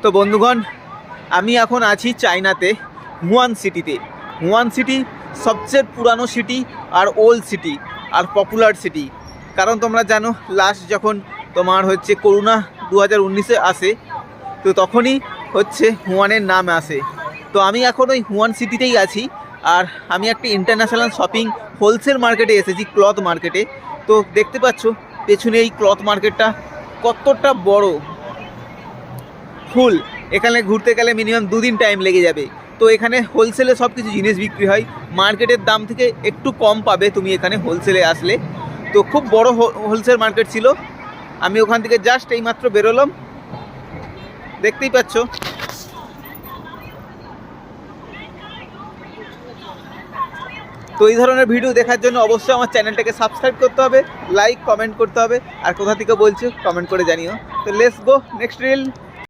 তো বন্ধুগণ, আমি এখন আছি চায়নাতে, হুয়ান সিটিতে। হুয়ান সিটি সবচেয়ে পুরানো city R old city are popular city. কারণ তোমরা জানো, লাস্ট যখন তোমার হচ্ছে করোনা 2019-এ আসে, তো তখনই হচ্ছে হুয়ানের নাম আসে। তো আমি এখন ওই হুয়ান সিটিতেই আছি। আর আমি একটা ইন্টারন্যাশনাল শপিং হোলসেল মার্কেটে এসেছি, ক্লথ মার্কেটে। তো দেখতে পাচ্ছ পেছনে এই ক্লথ মার্কেটটা কতটা বড়, ফুল। এখানে ঘুরতে গেলে মিনিমাম 2 দিন টাইম লেগে যাবে। তো এখানে হোলসেলে সব কিছু জিনিস বিক্রি হয়, মার্কেটের দাম থেকে একটু কম পাবে তুমি এখানে হোলসেলে আসলে। তো খুব বড় হোলসেল মার্কেট ছিল। আমি ওখান থেকে জাস্ট এইমাত্র বেরোলাম, দেখতেই পাচ্ছ। তো এই ধরনের ভিডিও দেখার জন্য অবশ্যই আমার চ্যানেলটাকে সাবস্ক্রাইব করতে হবে, লাইক কমেন্ট করতে হবে। আর কোথা থেকে বলছো কমেন্ট করে জানিও। তো লেটস গো নেক্সট রিল।